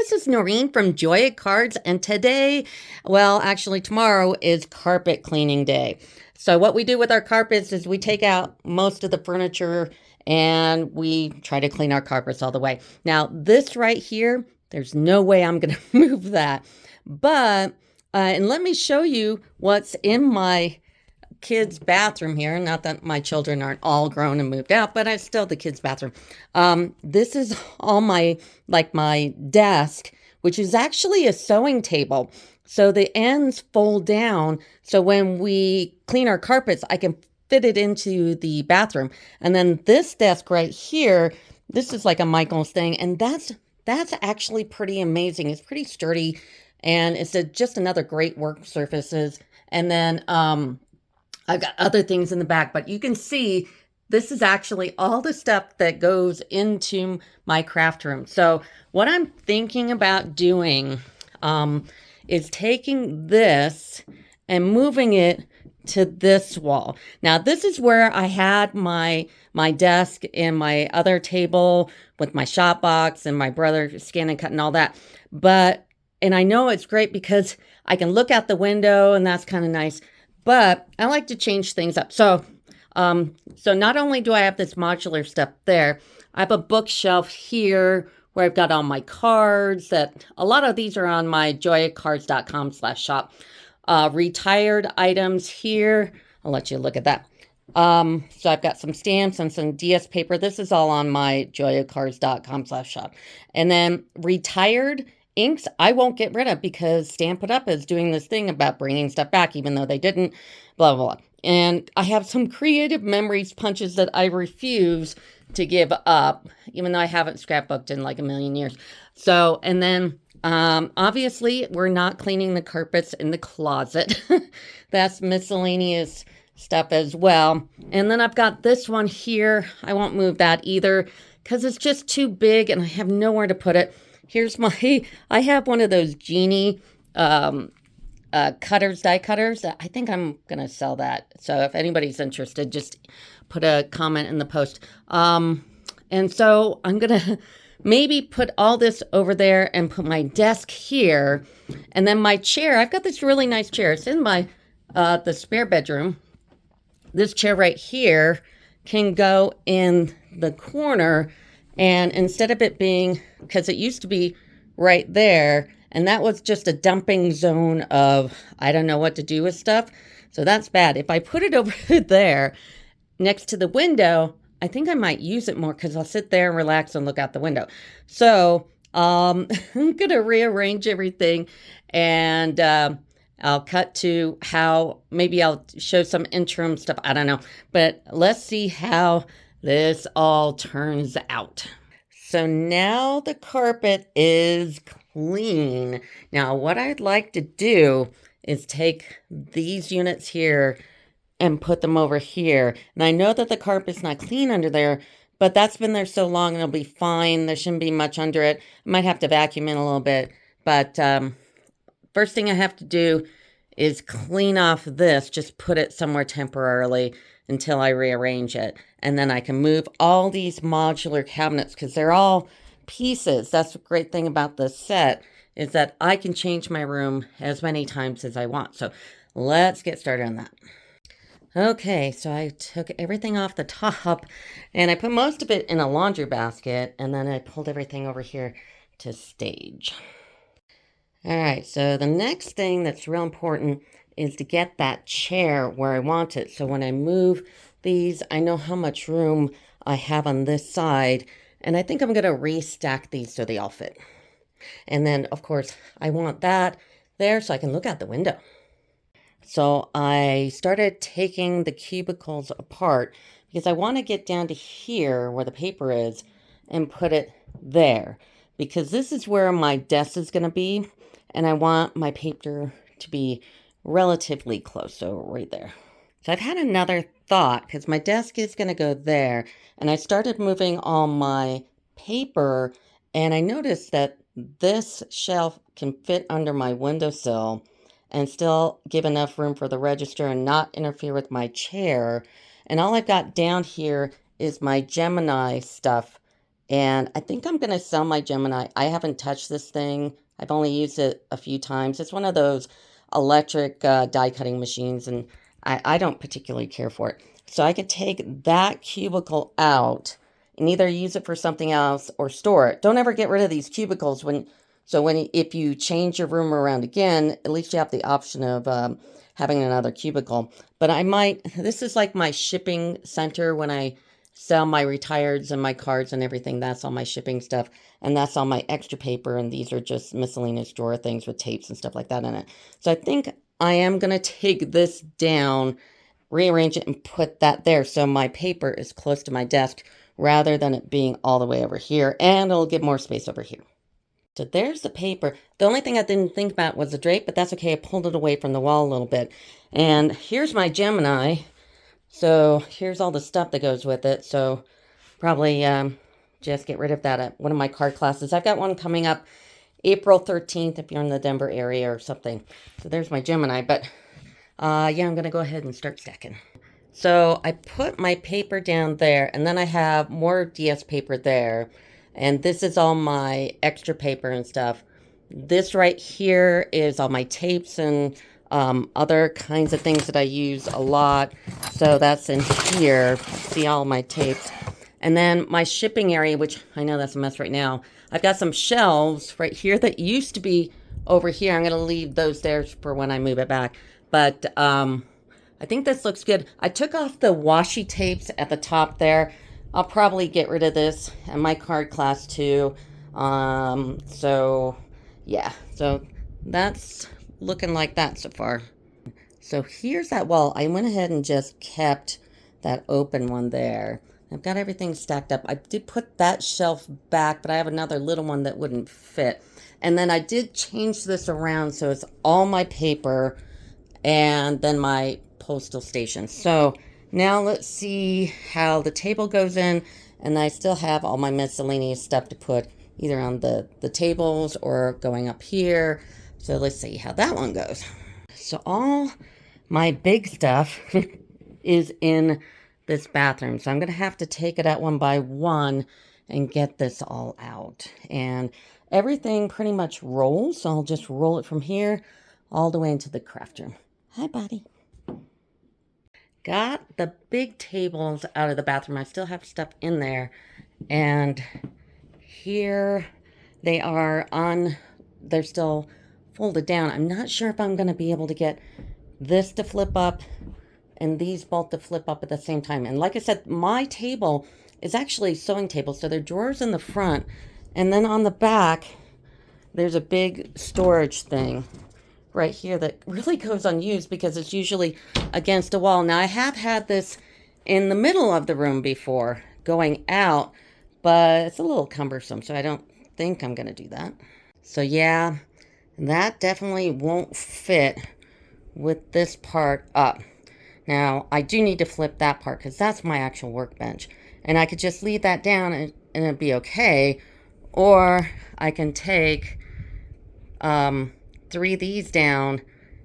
this is Noreen from Joy at Cards, and today, well, actually tomorrow is carpet cleaning day. So what we do with our carpets is we take out most of the furniture and we try to clean our carpets all the way. Now, this right here, there's no way I'm going to move that. But, and let me show you what's in my kids' bathroom here. Not that my children aren't all grown and moved out, but it's still the kids' bathroom. This is all my desk, which is actually a sewing table. So the ends fold down. So when we clean our carpets, I can fit it into the bathroom. And then this desk right here, this is like a Michaels thing. And that's actually pretty amazing. It's pretty sturdy. And it's just another great work surfaces. And then, I've got other things in the back, but you can see this is actually all the stuff that goes into my craft room. So what I'm thinking about doing is taking this and moving it to this wall. Now, this is where I had my desk and my other table with my shop box and my brother ScanNCut and all that. And I know it's great because I can look out the window and that's kind of nice. But I like to change things up. So not only do I have this modular stuff there, I have a bookshelf here where I've got all my cards that a lot of these are on my joyatcards.com/shop. Retired items here. I'll let you look at that. So I've got some stamps and some DS paper. This is all on my joyatcards.com/shop. And then retired inks, I won't get rid of because ScanNCut Up is doing this thing about bringing stuff back, even though they didn't, blah, blah, blah. And I have some creative memories punches that I refuse to give up, even though I haven't scrapbooked in like a million years. So, and then obviously we're not cleaning the carpets in the closet. That's miscellaneous stuff as well. And then I've got this one here. I won't move that either because it's just too big and I have nowhere to put it. Here's I have one of those Genie die cutters. I think I'm going to sell that. So if anybody's interested, just put a comment in the post. And so I'm going to maybe put all this over there and put my desk here. And then my chair, I've got this really nice chair. It's in my, the spare bedroom. This chair right here can go in the corner. And instead of it being, because it used to be right there, and that was just a dumping zone of, I don't know what to do with stuff. So that's bad. If I put it over there next to the window, I think I might use it more because I'll sit there and relax and look out the window. So I'm going to rearrange everything and I'll cut to how, maybe I'll show some interim stuff. I don't know. But let's see how this all turns out. So now the carpet is clean. Now what I'd like to do is take these units here and put them over here. And I know that the carpet's not clean under there, but that's been there so long and it'll be fine. There shouldn't be much under it. I might have to vacuum in a little bit. But first thing I have to do is clean off this, just put it somewhere temporarily until I rearrange it. And then I can move all these modular cabinets because they're all pieces. That's the great thing about this set is that I can change my room as many times as I want. So let's get started on that. Okay, so I took everything off the top and I put most of it in a laundry basket and then I pulled everything over here to stage. All right, so the next thing that's real important is to get that chair where I want it. So when I move these, I know how much room I have on this side, and I think I'm going to restack these so they all fit. And then, of course, I want that there so I can look out the window. So I started taking the cubicles apart because I want to get down to here where the paper is and put it there because this is where my desk is going to be. And I want my paper to be relatively close, so right there. So I've had another thought because my desk is going to go there. And I started moving all my paper and I noticed that this shelf can fit under my windowsill and still give enough room for the register and not interfere with my chair. And all I've got down here is my Gemini stuff And I think I'm going to sell my Gemini. I haven't touched this thing. I've only used it a few times. It's one of those electric die cutting machines, and I don't particularly care for it. So I could take that cubicle out and either use it for something else or store it. Don't ever get rid of these cubicles if you change your room around again, at least you have the option of having another cubicle. But this is like my shipping center when I sell my retireds and my cards and everything. That's all my shipping stuff. And that's all my extra paper. And these are just miscellaneous drawer things with tapes and stuff like that in it. So I think I am going to take this down, rearrange it, and put that there so my paper is close to my desk rather than it being all the way over here. And it'll give more space over here. So there's the paper. The only thing I didn't think about was the drape, but that's okay. I pulled it away from the wall a little bit. And here's my Gemini. So here's all the stuff that goes with it. So probably just get rid of that at one of my card classes. I've got one coming up April 13th if you're in the Denver area or something. So there's my Gemini. But yeah, I'm going to go ahead and start stacking. So I put my paper down there, and then I have more DS paper there. And this is all my extra paper and stuff. This right here is all my tapes and other kinds of things that I use a lot. So that's in here. See all my tapes. And then my shipping area, which I know that's a mess right now. I've got some shelves right here that used to be over here. I'm going to leave those there for when I move it back. But I think this looks good. I took off the washi tapes at the top there. I'll probably get rid of this and my card class too. So yeah, so that's looking like that so far. So here's that wall. I went ahead and just kept that open one there. I've got everything stacked up. I did put that shelf back, but I have another little one that wouldn't fit. And then I did change this around so it's all my paper and then my postal station. So now let's see how the table goes in, and I still have all my miscellaneous stuff to put either on the tables or going up here. So let's see how that one goes. So all my big stuff is in this bathroom. So I'm going to have to take it out one by one and get this all out. And everything pretty much rolls. So I'll just roll it from here all the way into the craft room. Hi, buddy. Got the big tables out of the bathroom. I still have stuff in there. And here they are they're still folded down. I'm not sure if I'm going to be able to get this to flip up and these both to flip up at the same time. And like I said, my table is actually a sewing table. So there are drawers in the front. And then on the back, there's a big storage thing right here that really goes unused because it's usually against a wall. Now I have had this in the middle of the room before going out, but it's a little cumbersome, so I don't think I'm going to do that. So yeah, that definitely won't fit with this part up. Now I do need to flip that part because that's my actual workbench, and I could just leave that down and it'd be okay, or I can take 3 of these down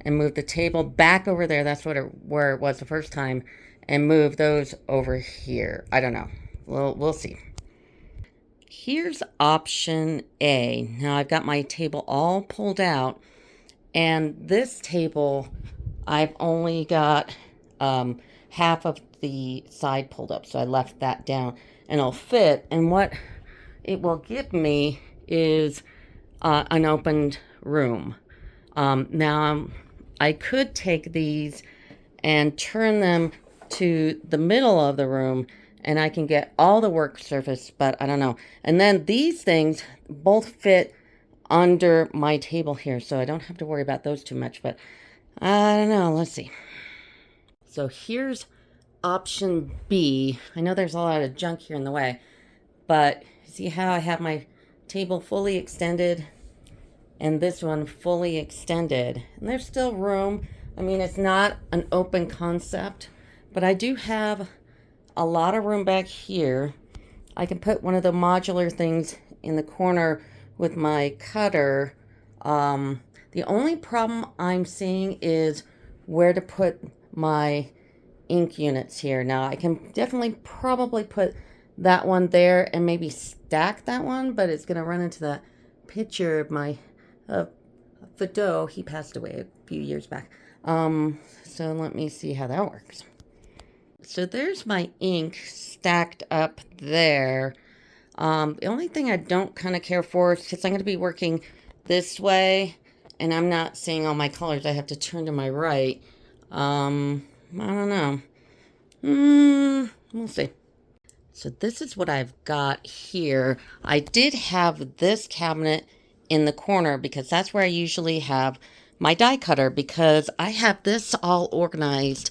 and move the table back over there. That's where it was the first time, and move those over here. I don't know. We'll see. Here's option A. Now I've got my table all pulled out, and this table I've only got half of the side pulled up, so I left that down, and it'll fit. And what it will give me is an opened room. Now I could take these and turn them to the middle of the room, and I can get all the work surface, but I don't know. And then these things both fit under my table here, so I don't have to worry about those too much, but I don't know. Let's see. So here's option B. I know there's a lot of junk here in the way, but see how I have my table fully extended and this one fully extended, and there's still room. I mean, it's not an open concept, but I do have a lot of room back here. I can put one of the modular things in the corner with my cutter. The only problem I'm seeing is where to put my ink units here. Now I can definitely probably put that one there and maybe stack that one, but it's going to run into the picture of my Fido. He passed away a few years back. So let me see how that works. So there's my ink stacked up there. The only thing I don't kind of care for is because I'm going to be working this way and I'm not seeing all my colors. I have to turn to my right. I don't know. We'll see. So this is what I've got here. I did have this cabinet in the corner because that's where I usually have my die cutter, because I have this all organized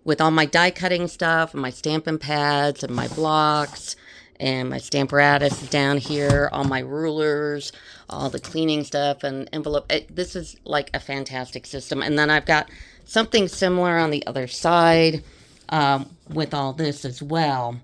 with all my die cutting stuff and my stamping pads and my blocks and my stamparatus is down here, all my rulers, all the cleaning stuff and envelope. This is like a fantastic system. And then I've got something similar on the other side with all this as well.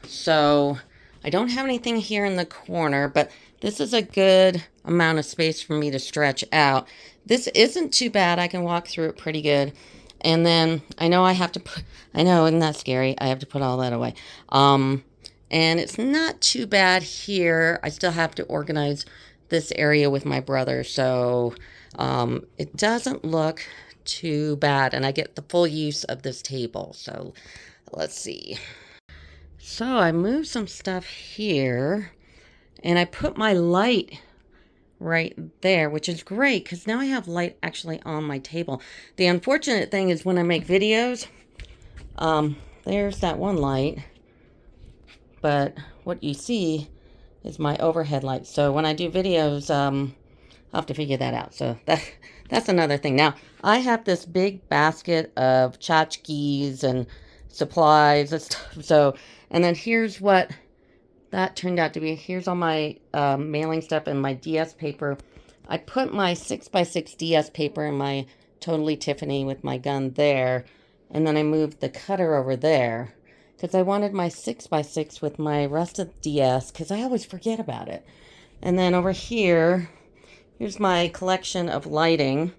So I don't have anything here in the corner, but this is a good amount of space for me to stretch out. This isn't too bad. I can walk through it pretty good. And then I know I have to put, I know, isn't that scary? I have to put all that away. And it's not too bad here. I still have to organize this area with my brother. So, it doesn't look too bad. And I get the full use of this table. So let's see. So I moved some stuff here and I put my light right there, which is great because now I have light actually on my table. The unfortunate thing is when I make videos, there's that one light, but what you see is my overhead light. So when I do videos, I'll have to figure that out. So that's another thing. Now I have this big basket of tchotchkes and supplies and stuff. So, and then here's what that turned out to be. Here's all my mailing stuff and my DS paper. I put my 6x6 DS paper in my Totally Tiffany with my gun there. And then I moved the cutter over there because I wanted my 6x6 with my rest of the DS because I always forget about it. And then over here, here's my collection of lighting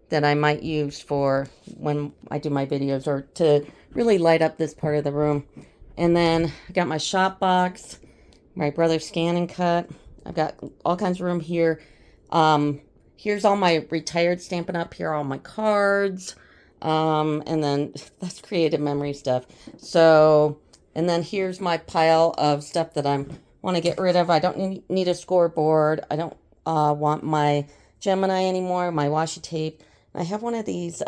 that I might use for when I do my videos or to really light up this part of the room. And then I got my shop box, my brother's ScanNCut. I've got all kinds of room here. Here's all my retired Stampin' Up. Here are all my cards. And then that's creative memory stuff. So, and then here's my pile of stuff that I want to get rid of. I don't need a scoreboard. I don't want my Gemini anymore, my washi tape. I have one of these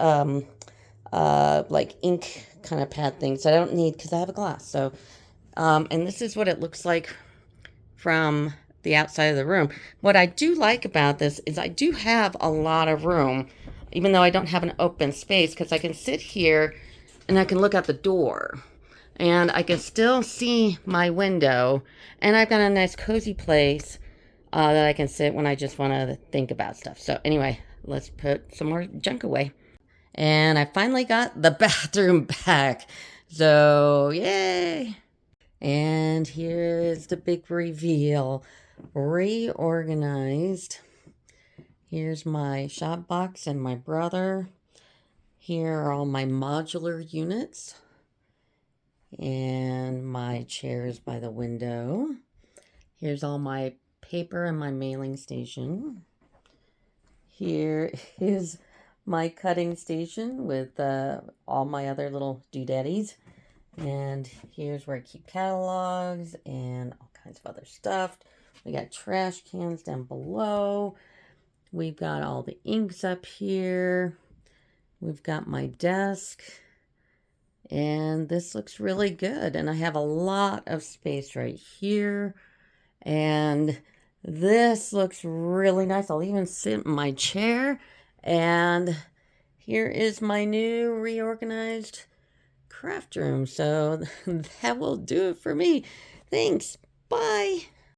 like ink kind of pad things that I don't need because I have a glass. So, and this is what it looks like from the outside of the room. What I do like about this is I do have a lot of room, even though I don't have an open space, because I can sit here and I can look out the door and I can still see my window, and I've got a nice cozy place that I can sit when I just want to think about stuff. So anyway, let's put some more junk away. And I finally got the bathroom back. So yay! And here's the big reveal. Reorganized. Here's my shop box and my brother. Here are all my modular units. And my chairs by the window. Here's all my paper and my mailing station. Here is my cutting station with all my other little doodaddies. And here's where I keep catalogs and all kinds of other stuff. We got trash cans down below. We've got all the inks up here. We've got my desk. And this looks really good. And I have a lot of space right here. And this looks really nice. I'll even sit in my chair. And here is my new reorganized craft room. So that will do it for me. Thanks. Bye.